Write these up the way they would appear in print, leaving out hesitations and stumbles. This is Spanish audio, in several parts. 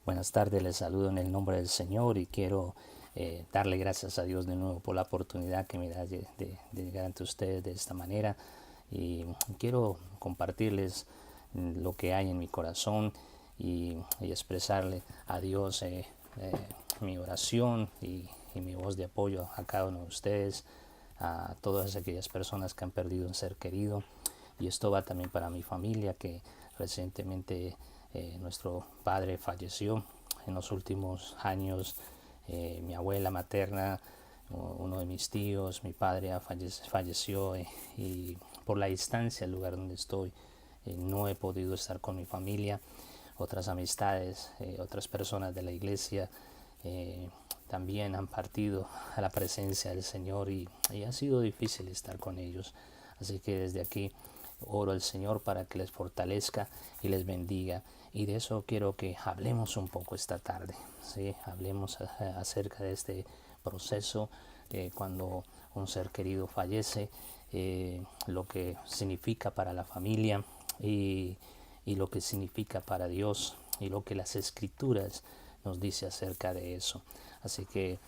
Buenas tardes, les saludo en el nombre del Señor y quiero darle gracias a Dios de nuevo por la oportunidad que me da de llegar ante ustedes de esta manera. Y quiero compartirles lo que hay en mi corazón y expresarle a Dios mi oración y mi voz de apoyo a cada uno de ustedes, a todas aquellas personas que han perdido un ser querido. Y esto va también para mi familia, que recientemente nuestro padre falleció. En los últimos años mi abuela materna, uno de mis tíos, mi padre falleció, y por la distancia del lugar donde estoy no he podido estar con mi familia. Otras amistades, otras personas de la iglesia también han partido a la presencia del Señor y ha sido difícil estar con ellos. Así que desde aquí oro al Señor para que les fortalezca y les bendiga. Y de eso quiero que hablemos un poco esta tarde. ¿Sí? Hablemos acerca de este proceso cuando un ser querido fallece, lo que significa para la familia y lo que significa para Dios y lo que las escrituras nos dice acerca de eso. Así que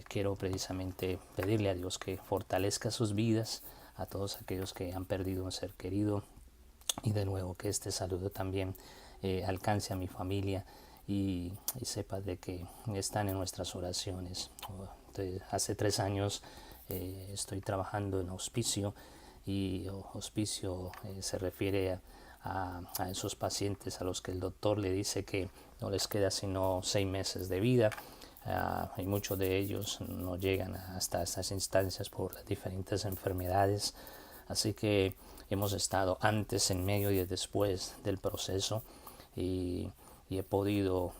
quiero precisamente pedirle a Dios que fortalezca sus vidas, a todos aquellos que han perdido un ser querido, y de nuevo que este saludo también alcance a mi familia y sepa de que están en nuestras oraciones. Hace 3 años estoy trabajando en hospicio, y hospicio se refiere a esos pacientes a los que el doctor le dice que no les queda sino 6 meses de vida. Y muchos de ellos no llegan hasta estas instancias por las diferentes enfermedades. Así que hemos estado antes, en medio y después del proceso, y he podido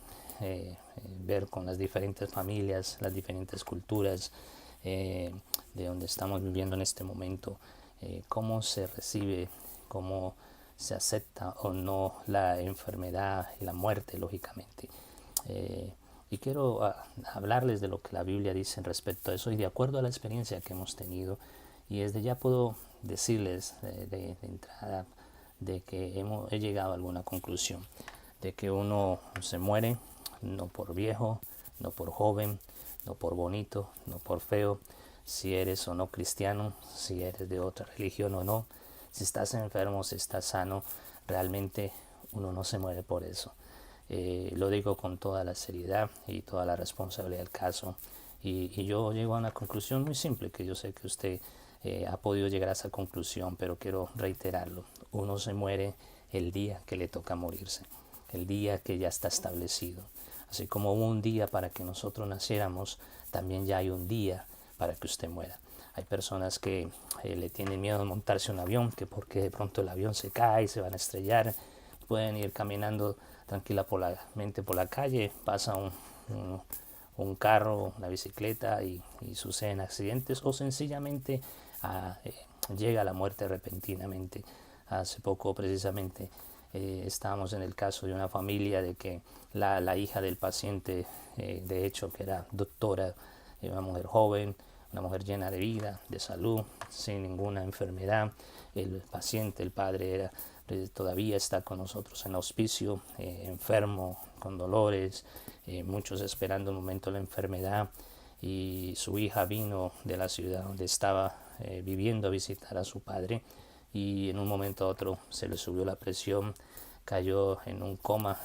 ver con las diferentes familias, las diferentes culturas de donde estamos viviendo en este momento, cómo se recibe, cómo se acepta o no la enfermedad y la muerte, lógicamente. Y quiero hablarles de lo que la Biblia dice en respecto a eso y de acuerdo a la experiencia que hemos tenido. Y desde ya puedo decirles de entrada de que he llegado a alguna conclusión, de que uno se muere no por viejo, no por joven, no por bonito, no por feo, si eres o no cristiano, si eres de otra religión o no, si estás enfermo, si estás sano, realmente uno no se muere por eso. Lo digo con toda la seriedad y toda la responsabilidad del caso. Y yo llego a una conclusión muy simple, que yo sé que usted ha podido llegar a esa conclusión, pero quiero reiterarlo. Uno se muere el día que le toca morirse, el día que ya está establecido. Así como hubo un día para que nosotros naciéramos, también ya hay un día para que usted muera. Hay personas que le tienen miedo a montarse un avión, que porque de pronto el avión se cae y se van a estrellar. Pueden ir caminando tranquila por la calle, pasa un carro, una bicicleta y suceden accidentes, o sencillamente llega la muerte repentinamente. Hace poco precisamente estábamos en el caso de una familia de que la hija del paciente, de hecho que era doctora, una mujer joven, una mujer llena de vida, de salud, sin ninguna enfermedad. El paciente, el padre, todavía está con nosotros en auspicio, enfermo, con dolores, muchos esperando un momento de la enfermedad. Y su hija vino de la ciudad donde estaba viviendo a visitar a su padre, y en un momento a otro se le subió la presión, cayó en un coma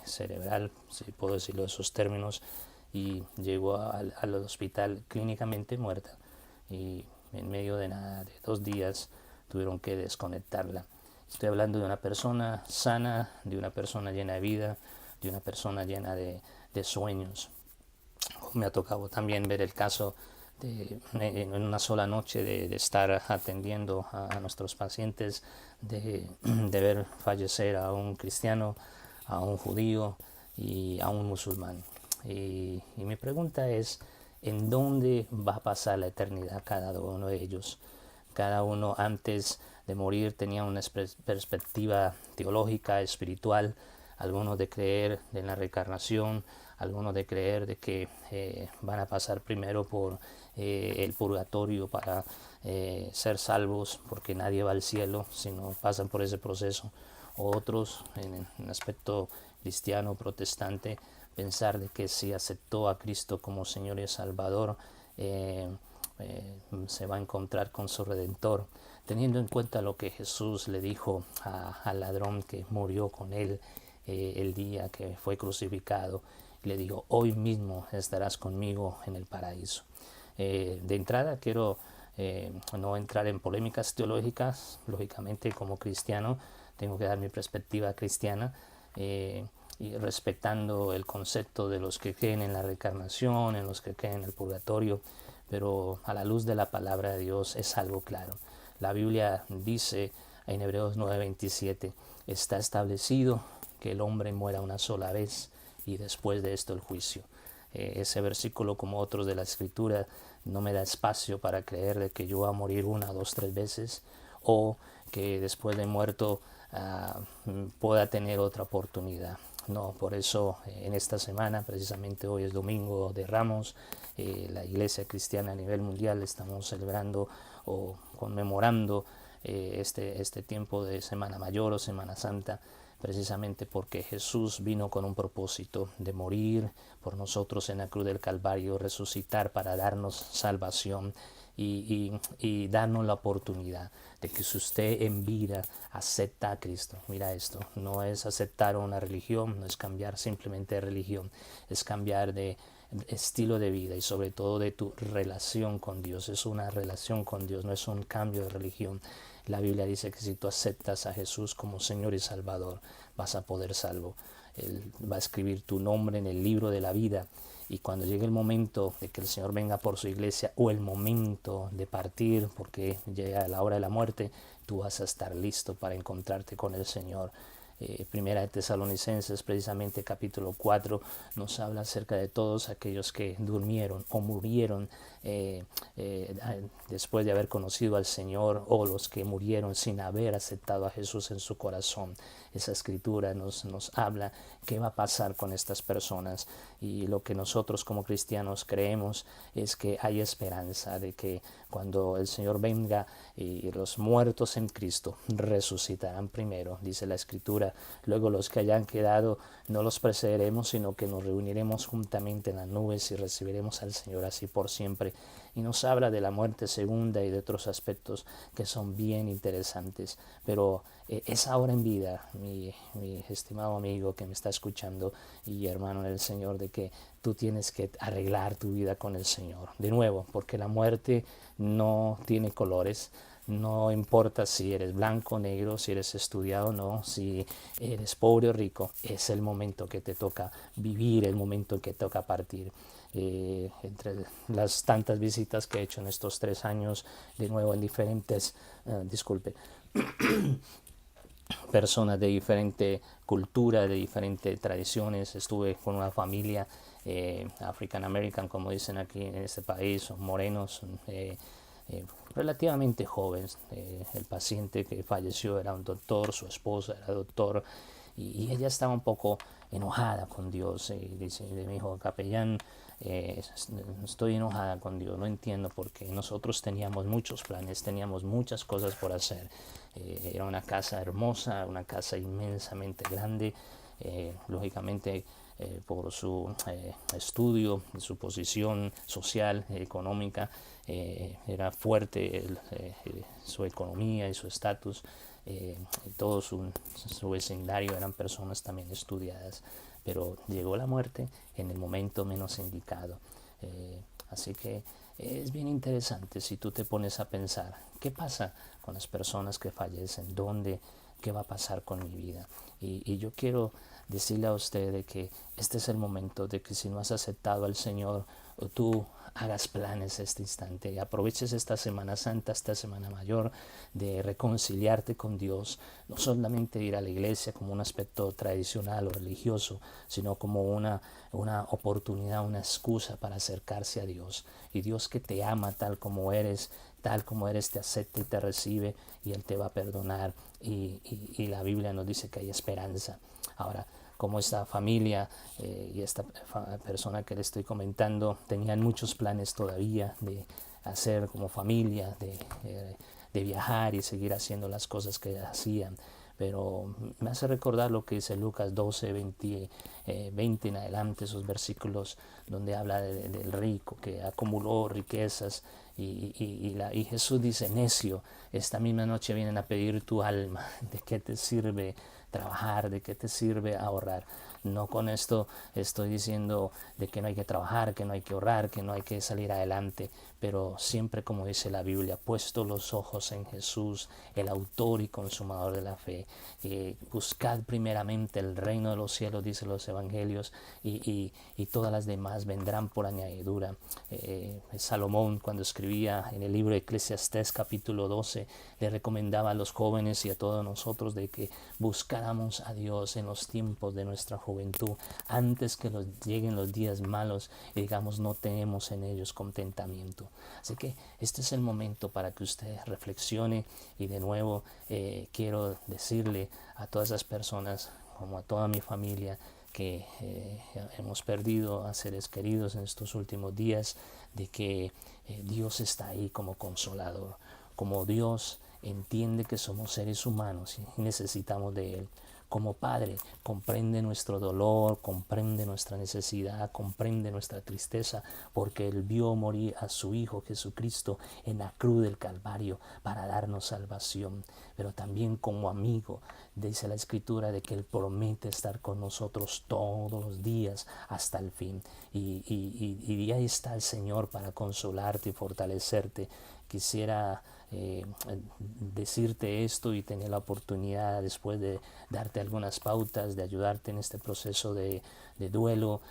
cerebral, si puedo decirlo de esos términos, y llegó al hospital clínicamente muerta, y en medio de nada, de 2 días, tuvieron que desconectarla. Estoy hablando de una persona sana, de una persona llena de vida, de una persona llena de sueños. Me ha tocado también ver el caso en una sola noche de estar atendiendo a nuestros pacientes, de ver fallecer a un cristiano, a un judío y a un musulmán. Y mi pregunta es, ¿en dónde va a pasar la eternidad cada uno de ellos? Cada uno antes de morir tenía una perspectiva teológica, espiritual, algunos de creer en la reencarnación, algunos de creer de que van a pasar primero por el purgatorio para ser salvos, porque nadie va al cielo si no pasan por ese proceso. Otros en aspecto cristiano, protestante, pensar de que si aceptó a Cristo como Señor y Salvador, se va a encontrar con su Redentor, teniendo en cuenta lo que Jesús le dijo al ladrón que murió con él el día que fue crucificado. Le dijo: hoy mismo estarás conmigo en el paraíso. De entrada quiero no entrar en polémicas teológicas. Lógicamente, como cristiano tengo que dar mi perspectiva cristiana, y respetando el concepto de los que creen en la reencarnación, en los que creen en el purgatorio, pero a la luz de la palabra de Dios es algo claro. La Biblia dice en Hebreos 9:27: está establecido que el hombre muera una sola vez y después de esto el juicio. Ese versículo, como otros de la Escritura, no me da espacio para creer de que yo voy a morir 1, 2, 3 veces, o que después de muerto pueda tener otra oportunidad. No, por eso en esta semana, precisamente hoy es Domingo de Ramos, la Iglesia Cristiana a nivel mundial estamos celebrando o conmemorando este tiempo de Semana Mayor o Semana Santa, precisamente porque Jesús vino con un propósito de morir por nosotros en la cruz del Calvario, resucitar para darnos salvación y darnos la oportunidad de que si usted en vida acepta a Cristo, mira esto, no es aceptar una religión, no es cambiar simplemente de religión, es cambiar de estilo de vida y sobre todo de tu relación con Dios. Es una relación con Dios, no es un cambio de religión. La Biblia dice que si tú aceptas a Jesús como Señor y Salvador, vas a poder salvo. Él va a escribir tu nombre en el libro de la vida, y cuando llegue el momento de que el Señor venga por su iglesia, o el momento de partir, porque llega la hora de la muerte, tú vas a estar listo para encontrarte con el Señor. Primera de Tesalonicenses, precisamente capítulo 4, nos habla acerca de todos aquellos que durmieron o murieron después de haber conocido al Señor, o los que murieron sin haber aceptado a Jesús en su corazón. Esa escritura nos habla qué va a pasar con estas personas, y lo que nosotros como cristianos creemos es que hay esperanza de que cuando el Señor venga, y los muertos en Cristo resucitarán primero, dice la escritura. Luego los que hayan quedado no los precederemos, sino que nos reuniremos juntamente en las nubes y recibiremos al Señor así por siempre. Y nos habla de la muerte segunda y de otros aspectos que son bien interesantes. Pero es ahora en vida, mi estimado amigo que me está escuchando y hermano del Señor, de que tú tienes que arreglar tu vida con el Señor. De nuevo, porque la muerte no tiene colores. No importa si eres blanco o negro, si eres estudiado o no, si eres pobre o rico, es el momento que te toca vivir, el momento que toca partir. Entre las tantas visitas que he hecho en estos 3 años, de nuevo en diferentes, personas de diferente cultura, de diferentes tradiciones. Estuve con una familia African American, como dicen aquí en este país, son morenos, relativamente jóvenes. El paciente que falleció era un doctor, su esposa era doctor, y ella estaba un poco enojada con Dios, y me dijo: capellán, estoy enojada con Dios, no entiendo por qué. Nosotros teníamos muchos planes, teníamos muchas cosas por hacer. Era una casa hermosa, una casa inmensamente grande. Lógicamente, por su estudio, su posición social, económica, era fuerte su economía y su estatus. Todo su vecindario eran personas también estudiadas, pero llegó la muerte en el momento menos indicado. Así que es bien interesante si tú te pones a pensar: ¿qué pasa con las personas que fallecen? ¿Qué va a pasar con mi vida? Y yo quiero decirle a usted de que este es el momento de que, si no has aceptado al Señor, tú hagas planes este instante, y aproveches esta Semana Santa, esta Semana Mayor, de reconciliarte con Dios, no solamente ir a la iglesia como un aspecto tradicional o religioso, sino como una oportunidad, una excusa para acercarse a Dios. Y Dios, que te ama tal como eres, te acepta y te recibe, y Él te va a perdonar, y la Biblia nos dice que hay esperanza. Ahora, como esta familia y esta persona que le estoy comentando tenían muchos planes todavía de hacer como familia, de viajar y seguir haciendo las cosas que hacían, pero me hace recordar lo que dice Lucas 12, 20 en adelante, esos versículos donde habla del rico que acumuló riquezas y Jesús dice: necio, esta misma noche vienen a pedir tu alma. ¿De qué te sirve trabajar? ¿De qué te sirve ahorrar? No con esto estoy diciendo de que no hay que trabajar, que no hay que ahorrar, que no hay que salir adelante, pero siempre, como dice la Biblia, puesto los ojos en Jesús, el autor y consumador de la fe. Buscad primeramente el reino de los cielos, dice los evangelios, y todas las demás vendrán por añadidura. Salomón, cuando escribía en el libro de Eclesiastés capítulo 12, le recomendaba a los jóvenes y a todos nosotros de que buscáramos a Dios en los tiempos de nuestra juventud, antes que lleguen los días malos y digamos no tenemos en ellos contentamiento. Así que este es el momento para que usted reflexione, y de nuevo quiero decirle a todas esas personas, como a toda mi familia, que hemos perdido a seres queridos en estos últimos días, de que Dios está ahí como consolador, como Dios entiende que somos seres humanos y necesitamos de Él. Como Padre, comprende nuestro dolor, comprende nuestra necesidad, comprende nuestra tristeza, porque Él vio morir a su Hijo Jesucristo en la cruz del Calvario para darnos salvación. Pero también como amigo, dice la Escritura de que Él promete estar con nosotros todos los días hasta el fin. Y ahí está el Señor para consolarte y fortalecerte. Quisiera decirte esto y tener la oportunidad después de darte algunas pautas, de ayudarte en este proceso de duelo,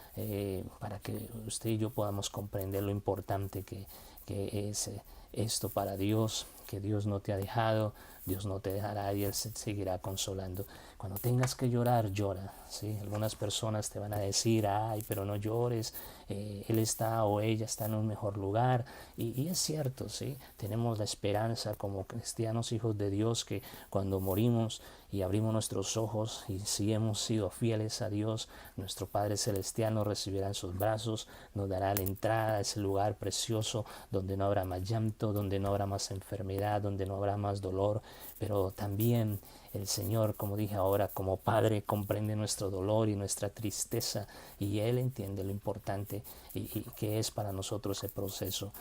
para que usted y yo podamos comprender lo importante que es esto para Dios, que Dios no te ha dejado, Dios no te dejará y Él se seguirá consolando. Cuando tengas que llorar, llora, ¿sí? Algunas personas te van a decir: ay, pero no llores, él está o ella está en un mejor lugar, y es cierto, ¿sí? Tenemos la esperanza como cristianos, hijos de Dios, que cuando morimos y abrimos nuestros ojos, y si hemos sido fieles a Dios, nuestro Padre Celestial nos recibirá en sus brazos, nos dará la entrada a ese lugar precioso donde no habrá más llanto, donde no habrá más enfermedad, donde no habrá más dolor. Pero también el Señor, como dije ahora, como Padre, comprende nuestro dolor y nuestra tristeza, y Él entiende lo importante y que es para nosotros el proceso.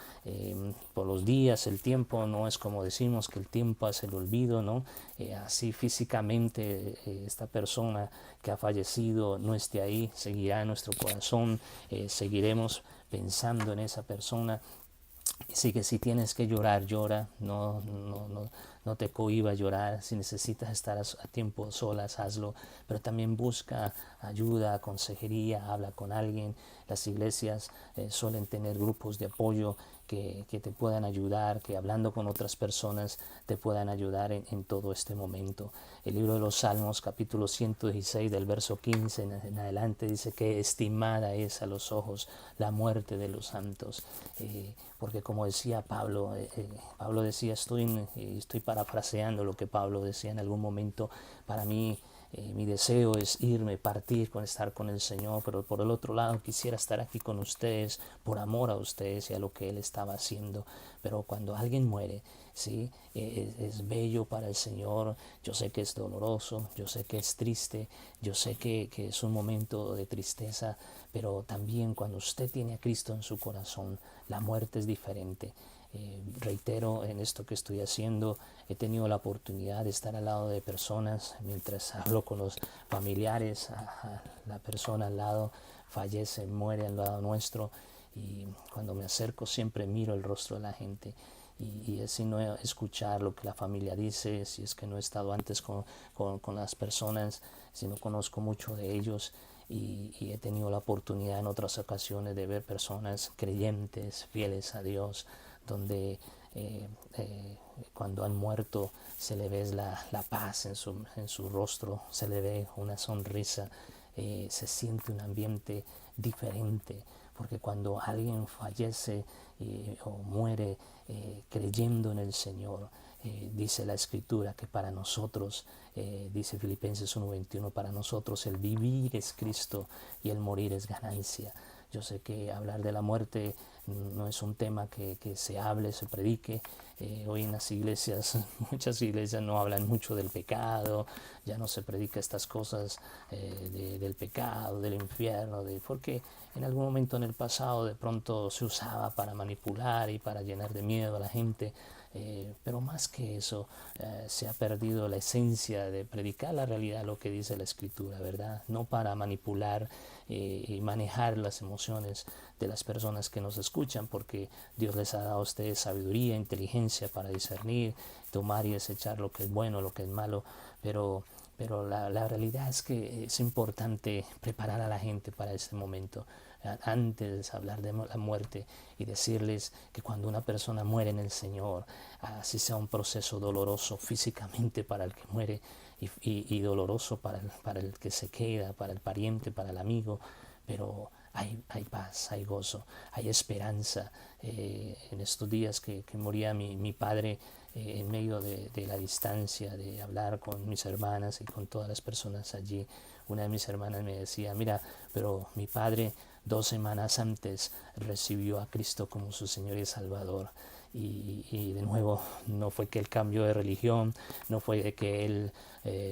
Por los días, el tiempo no es como decimos que el tiempo hace el olvido, ¿no? Así físicamente esta persona que ha fallecido no esté ahí, seguirá en nuestro corazón, seguiremos pensando en esa persona. Así que si tienes que llorar, llora, no te cohibas a llorar. Si necesitas estar a tiempo solas, hazlo, pero también busca ayuda, consejería, habla con alguien. Las iglesias suelen tener grupos de apoyo que te puedan ayudar, que hablando con otras personas te puedan ayudar en todo este momento. El libro de los Salmos, capítulo 116, del verso 15 en adelante, dice que estimada es a los ojos la muerte de los santos, porque como decía Pablo, Pablo decía, estoy parafraseando lo que Pablo decía en algún momento: para mí mi deseo es irme, partir, estar con el Señor, pero por el otro lado quisiera estar aquí con ustedes por amor a ustedes y a lo que Él estaba haciendo. Pero cuando alguien muere, ¿sí? Es bello para el Señor. Yo sé que es doloroso, yo sé que es triste, yo sé que es un momento de tristeza, pero también cuando usted tiene a Cristo en su corazón, la muerte es diferente. Reitero en esto que estoy haciendo, he tenido la oportunidad de estar al lado de personas mientras hablo con los familiares. La persona al lado fallece, muere al lado nuestro, y cuando me acerco siempre miro el rostro de la gente y es sino escuchar lo que la familia dice. Si es que no he estado antes con las personas, si no conozco mucho de ellos, y he tenido la oportunidad en otras ocasiones de ver personas creyentes, fieles a Dios, donde cuando han muerto se le ve la paz en su rostro, se le ve una sonrisa, se siente un ambiente diferente, porque cuando alguien fallece o muere creyendo en el Señor, dice la Escritura que para nosotros, dice Filipenses 1:21, para nosotros el vivir es Cristo y el morir es ganancia. Yo sé que hablar de la muerte no es un tema que se hable, se predique. Hoy en las iglesias, muchas iglesias no hablan mucho del pecado, ya no se predica estas cosas del pecado, del infierno, porque en algún momento en el pasado de pronto se usaba para manipular y para llenar de miedo a la gente. Pero más que eso, se ha perdido la esencia de predicar la realidad, lo que dice la Escritura, ¿verdad? No para manipular y manejar las emociones de las personas que nos escuchan, porque Dios les ha dado a ustedes sabiduría, inteligencia para discernir, tomar y desechar lo que es bueno, lo que es malo, pero la realidad es que es importante preparar a la gente para este momento. Antes de hablar de la muerte y decirles que cuando una persona muere en el Señor, así sea un proceso doloroso físicamente para el que muere y doloroso para el que se queda, para el pariente, para el amigo, pero hay paz, hay gozo, hay esperanza. En estos días que moría mi padre, en medio de la distancia, de hablar con mis hermanas y con todas las personas allí, una de mis hermanas me decía, mira, pero mi padre 2 semanas antes recibió a Cristo como su Señor y Salvador. Y de nuevo, no fue que él cambió de religión, no fue que él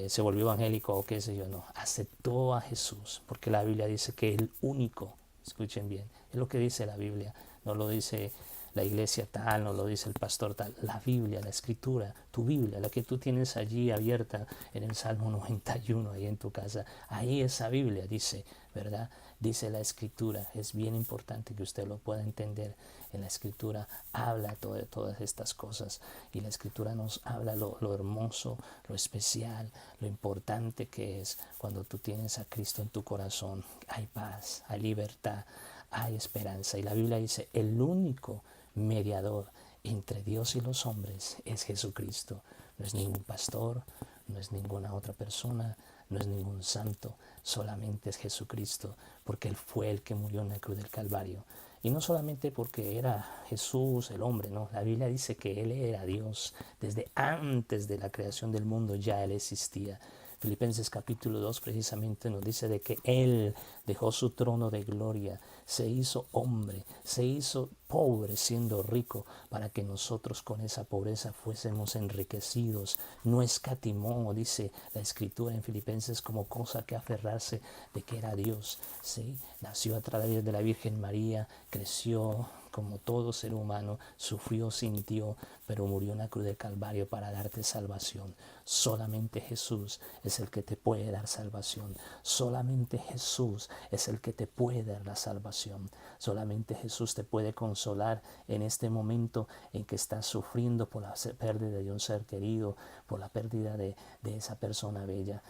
se volvió evangélico o qué sé yo, no, aceptó a Jesús, porque la Biblia dice que el único, escuchen bien, es lo que dice la Biblia, no lo dice la iglesia tal, no lo dice el pastor tal, la Biblia, la Escritura, tu Biblia, la que tú tienes allí abierta en el Salmo 91, ahí en tu casa, ahí esa Biblia dice, ¿verdad? Dice la Escritura, es bien importante que usted lo pueda entender. En la Escritura habla de todas estas cosas, y la Escritura nos habla lo hermoso, lo especial, lo importante que es cuando tú tienes a Cristo en tu corazón. Hay paz, hay libertad, hay esperanza, y la Biblia dice, el único mediador entre Dios y los hombres es Jesucristo. No es ningún pastor, no es ninguna otra persona, no es ningún santo, solamente es Jesucristo, porque Él fue el que murió en la cruz del Calvario. Y no solamente porque era Jesús el hombre, no, la Biblia dice que Él era Dios. Desde antes de la creación del mundo ya Él existía. Filipenses capítulo 2 precisamente nos dice de que Él dejó su trono de gloria, se hizo hombre, se hizo pobre siendo rico, para que nosotros con esa pobreza fuésemos enriquecidos. No escatimó, dice la Escritura en Filipenses, como cosa que aferrarse de que era Dios. ¿Sí? Nació a través de la Virgen María, creció como todo ser humano, sufrió, sintió, pero murió en la cruz del Calvario para darte salvación. Solamente Jesús es el que te puede dar salvación. Solamente Jesús es el que te puede dar la salvación. Solamente Jesús te puede consolar en este momento en que estás sufriendo por la pérdida de un ser querido, por la pérdida de esa persona bella.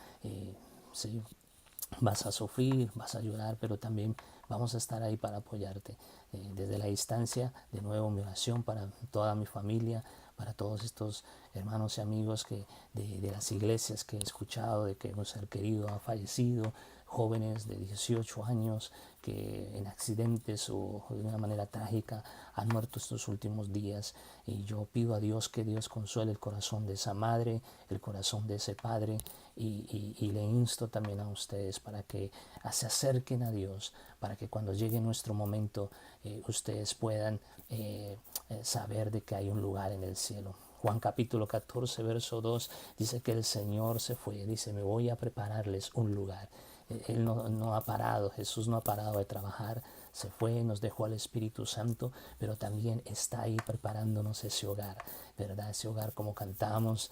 Sí, vas a sufrir, vas a llorar, pero también vamos a estar ahí para apoyarte. Desde la distancia, de nuevo mi oración para toda mi familia, para todos estos hermanos y amigos de las iglesias que he escuchado, de que un ser querido ha fallecido, jóvenes de 18 años que en accidentes o de una manera trágica han muerto estos últimos días. Y yo pido a Dios que Dios consuele el corazón de esa madre, el corazón de ese padre, y le insto también a ustedes para que se acerquen a Dios, para que cuando llegue nuestro momento ustedes puedan saber de que hay un lugar en el cielo. Juan capítulo 14, verso 2 dice que el Señor se fue, dice, me voy a prepararles un lugar. Él no ha parado, Jesús no ha parado de trabajar, se fue, nos dejó al Espíritu Santo, pero también está ahí preparándonos ese hogar, ¿verdad? Ese hogar como cantamos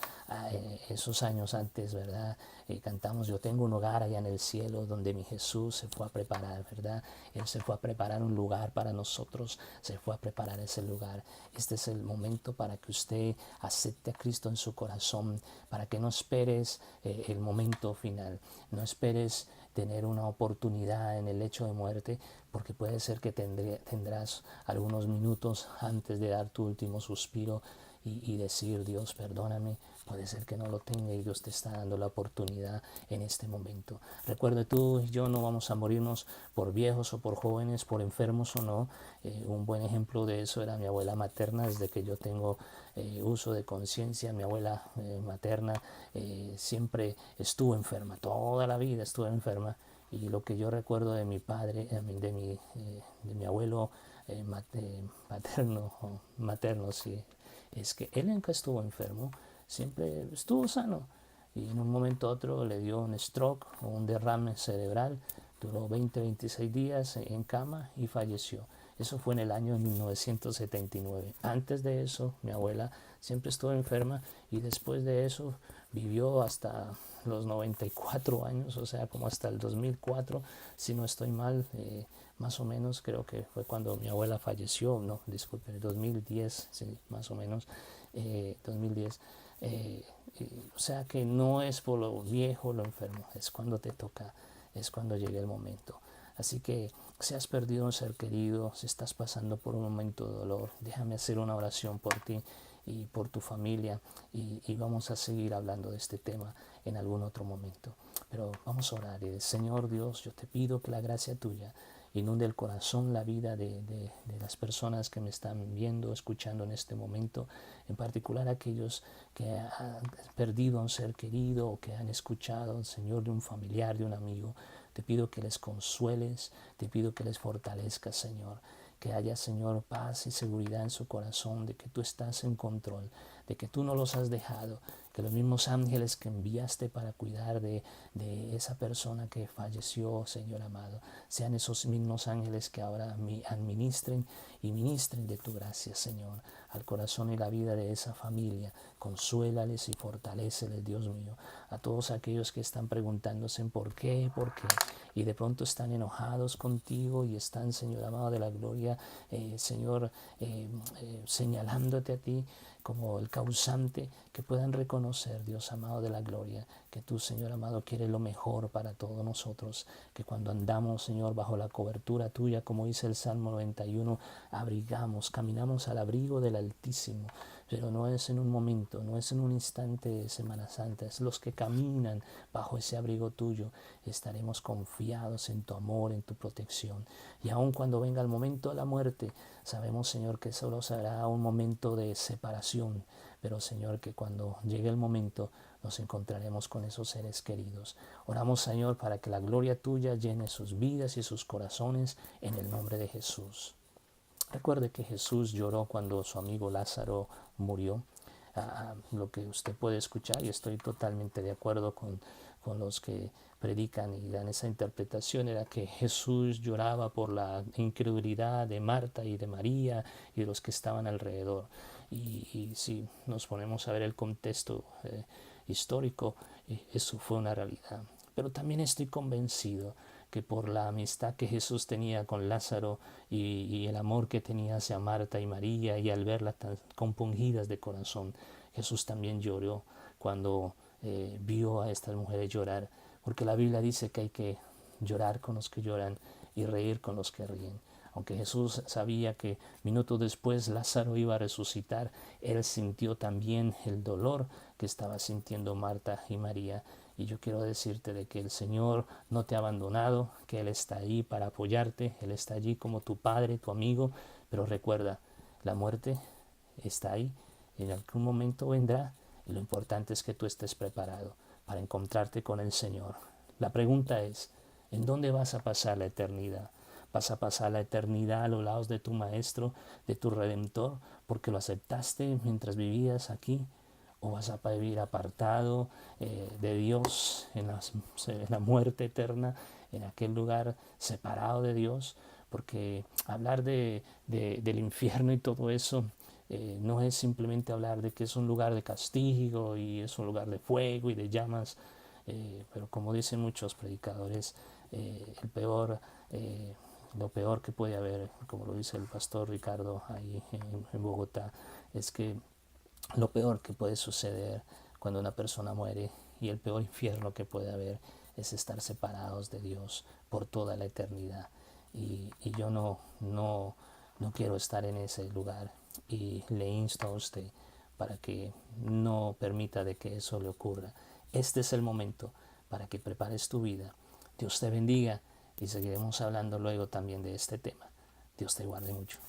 esos años antes, ¿verdad? Cantamos, yo tengo un hogar allá en el cielo donde mi Jesús se fue a preparar, ¿verdad? Él se fue a preparar un lugar para nosotros, se fue a preparar ese lugar. Este es el momento para que usted acepte a Cristo en su corazón, para que no esperes el momento final, no esperes tener una oportunidad en el lecho de muerte, porque puede ser que tendrás algunos minutos antes de dar tu último suspiro y decir, Dios, perdóname. Puede ser que no lo tenga y Dios te está dando la oportunidad en este momento. Recuerda, tú y yo no vamos a morirnos por viejos o por jóvenes, por enfermos o no. Un buen ejemplo de eso era mi abuela materna. Desde que yo tengo uso de conciencia, mi abuela materna siempre estuvo enferma, toda la vida estuvo enferma. Y lo que yo recuerdo de mi padre, de mi abuelo paterno o materno, sí, es que él nunca estuvo enfermo, siempre estuvo sano. Y en un momento u otro le dio un stroke o un derrame cerebral, duró 20-26 días en cama y falleció. Eso fue en el año 1979. Antes de eso, mi abuela siempre estuvo enferma y después de eso vivió hasta los 94 años, o sea, como hasta el 2004, si no estoy mal, más o menos, creo que fue cuando mi abuela falleció, no, disculpe, 2010, sí, más o menos, 2010. O sea que no es por lo viejo, lo enfermo, es cuando te toca, es cuando llegue el momento. Así que si has perdido un ser querido, si estás pasando por un momento de dolor, déjame hacer una oración por ti y por tu familia y vamos a seguir hablando de este tema en algún otro momento. Pero vamos a orar. Señor Dios, yo te pido que la gracia tuya inunde el corazón, la vida de las personas que me están viendo, escuchando en este momento, en particular aquellos que han perdido a un ser querido o que han escuchado, Señor, de un familiar, de un amigo. Te pido que les consueles, te pido que les fortalezcas, Señor. Que haya, Señor, paz y seguridad en su corazón de que tú estás en control, de que tú no los has dejado, que los mismos ángeles que enviaste para cuidar de esa persona que falleció, Señor amado, sean esos mismos ángeles que ahora administren y ministren de tu gracia, Señor, al corazón y la vida de esa familia. Consuélales y fortaléceles, Dios mío, a todos aquellos que están preguntándose por qué, y de pronto están enojados contigo y están, Señor amado de la gloria, Señor, señalándote a ti como el causante, que puedan reconocer, Dios amado de la gloria, que tú, Señor amado, quieres lo mejor para todos nosotros, que cuando andamos, Señor, bajo la cobertura tuya, como dice el Salmo 91, abrigamos, caminamos al abrigo del Altísimo. Pero no es en un momento, no es en un instante de Semana Santa, es los que caminan bajo ese abrigo tuyo. Estaremos confiados en tu amor, en tu protección. Y aun cuando venga el momento de la muerte, sabemos, Señor, que solo será un momento de separación, pero, Señor, que cuando llegue el momento nos encontraremos con esos seres queridos. Oramos, Señor, para que la gloria tuya llene sus vidas y sus corazones en el nombre de Jesús. Recuerde que Jesús lloró cuando su amigo Lázaro murió. Lo que usted puede escuchar, y estoy totalmente de acuerdo con los que predican y dan esa interpretación, era que Jesús lloraba por la incredulidad de Marta y de María y de los que estaban alrededor. Y si nos ponemos a ver el contexto histórico, eso fue una realidad. Pero también estoy convencido que por la amistad que Jesús tenía con Lázaro y el amor que tenía hacia Marta y María, y al verlas tan compungidas de corazón, Jesús también lloró cuando vio a estas mujeres llorar, porque la Biblia dice que hay que llorar con los que lloran y reír con los que ríen. Aunque Jesús sabía que minutos después Lázaro iba a resucitar, él sintió también el dolor que estaba sintiendo Marta y María. Y yo quiero decirte de que el Señor no te ha abandonado, que Él está ahí para apoyarte, Él está allí como tu Padre, tu amigo, pero recuerda, la muerte está ahí, en algún momento vendrá, y lo importante es que tú estés preparado para encontrarte con el Señor. La pregunta es, ¿en dónde vas a pasar la eternidad? ¿Vas a pasar la eternidad a los lados de tu Maestro, de tu Redentor, porque lo aceptaste mientras vivías aquí? ¿O vas a vivir apartado de Dios en la muerte eterna, en aquel lugar separado de Dios? Porque hablar del infierno y todo eso no es simplemente hablar de que es un lugar de castigo y es un lugar de fuego y de llamas, pero como dicen muchos predicadores, lo peor que puede haber, como lo dice el pastor Ricardo ahí en Bogotá, es que lo peor que puede suceder cuando una persona muere, y el peor infierno que puede haber, es estar separados de Dios por toda la eternidad. Y yo no quiero estar en ese lugar, y le insto a usted para que no permita de que eso le ocurra. Este es el momento para que prepares tu vida. Dios te bendiga y seguiremos hablando luego también de este tema. Dios te guarde mucho.